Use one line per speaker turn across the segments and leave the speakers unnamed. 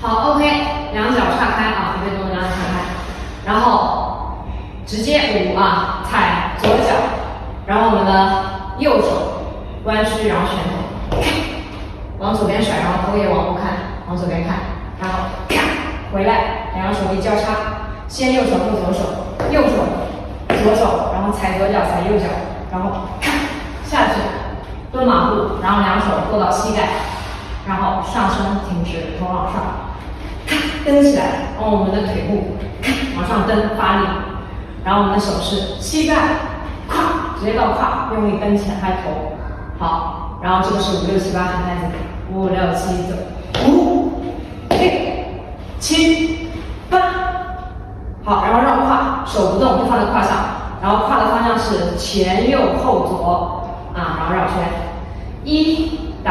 好 ，OK， 两脚岔开啊，别动，两脚岔开，然后直接5啊，踩左脚，然后我们的右手弯曲，然后旋头，往左边甩，然后头也往后看，往左边看，然后回来，两个手臂交叉，先右手后左手，右手左手，然后踩左脚，踩右脚，然后下去，蹲马步，然后两手够到膝盖，然后上身挺直，头往上。蹬起来，然后我们的腿部往上蹬，发力，然后我们的手是膝盖，胯直接到胯，用力蹬起来，拍头，好，然后这个是5、6、7、8喊拍子，5、6、7走，5、6、7、8，好，然后绕胯，手不动就放在胯上，然后胯的方向是前右后左啊，然后绕圈，1打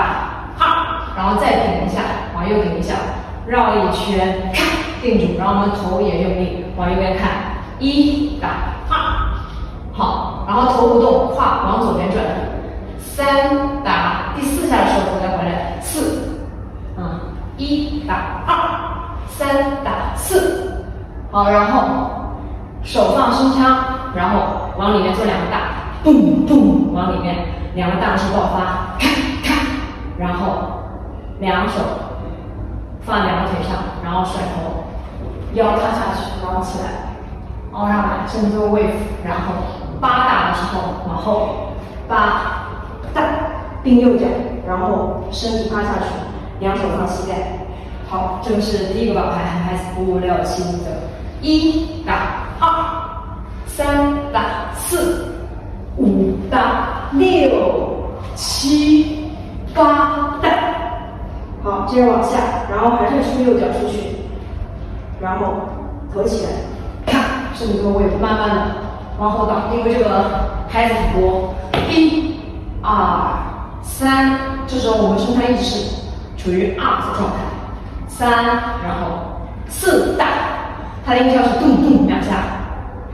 2，然后再顶一下，往右顶一下。绕一圈，定住，然后我们头也用力往右边看，1打2，好，然后头不动，胯往左边转，3打第4下的时候头再回来，4，1打2，3打4，好，然后手放胸腔，然后往里面做2个大，咚咚，往里面2个大势爆发，然后两手。放2个腿上，然后甩头，腰塌下去，然后起来，凹上来，深蹲位，然后8打的时候往后，8大，并右脚，然后身体趴下去，两手放膝盖。好，这个是第一个保拍，喊拍子5、6、7走，1打2，3打4，5打6、7、8打。好，接着往下，然后还是出右脚出去，然后头起来，看深蹲位，慢慢的往后倒，因为这个拍子很多，1、2、3，这时候我们胸腔一直是处于 up 的状态，3，然后4大，它的音效是咚咚2下，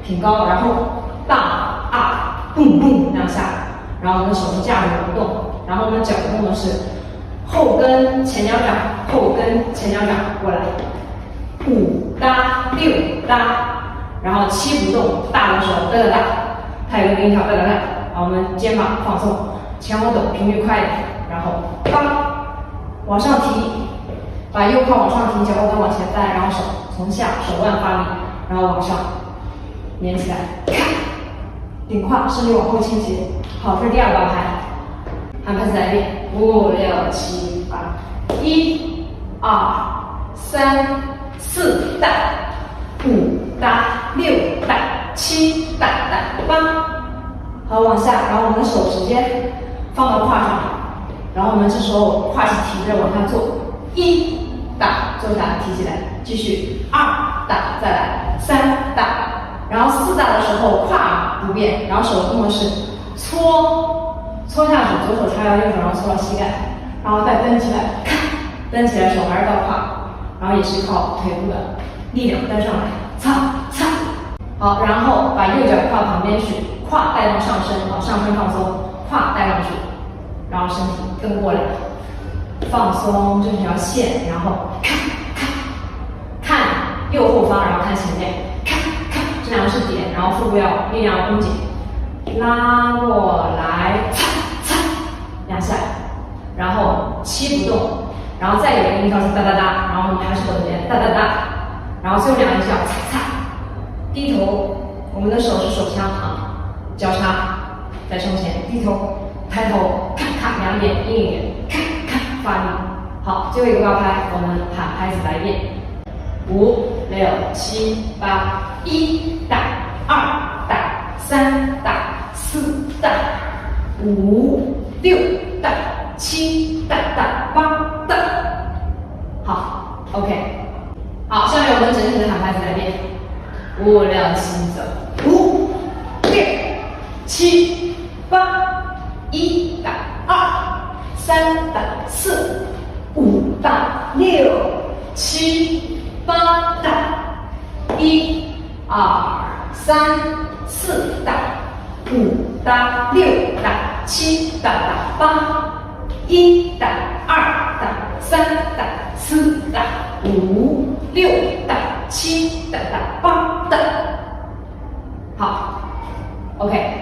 挺高，然后大 up 咚咚2下，然后我们的手是架着不动，然后我们脚动的是。后跟前脚掌，后跟前脚掌过来，5搭6搭，然后7不动，大的时候哒哒哒，它有个音调哒哒哒，然后我们肩膀放松，前后抖，频率快一点，然后8往上提，把右胯往上提，脚后跟往前翻，然后手从下手腕发力，然后往上连起来，顶胯，身体往后倾斜，好，这是第2个拍，喊拍子来练。5、6、7、8，1、2、3、4大，5大6大7大8，好，往下，然后我们的手直接放到胯上，然后我们这时候胯是提着往下做，1打坐下提起来，继续2打再来3打，然后4打的时候胯不变，然后手动的是搓下去，左手叉腰，右手然后搓到膝盖，然后再蹬起来，蹬起来手还是到胯，然后也是靠腿部的力量蹬上来，擦擦，好，然后把右脚跨旁边去，胯带动上身，往上身放松，胯带上去，然后身体跟过来，放松这条线，然后看右后方，然后看前面，这2个是点，然后腹部要力量绷紧，拉过来。2下，然后7不动，然后再有一个音调是哒哒哒，然后我们还是抖这边哒哒哒，然后最后2个音效擦擦，低头，我们的手是手枪啊，交叉在胸前，低头，抬头，看2眼，阴一点，看发力，好，最后一个高拍，我们喊拍子来练，5、6、7、8，1打2打3打4打5、6打7打8打，好 ，OK， 好，下面我们整体的喊拍子来练，5、6、7走，5、6、7、8，1打2，3打4，5打6、7、8打，1、2、3、4打，5打6打7打8，1打2打3打4哒5 6哒7哒哒8哒。好 ，OK。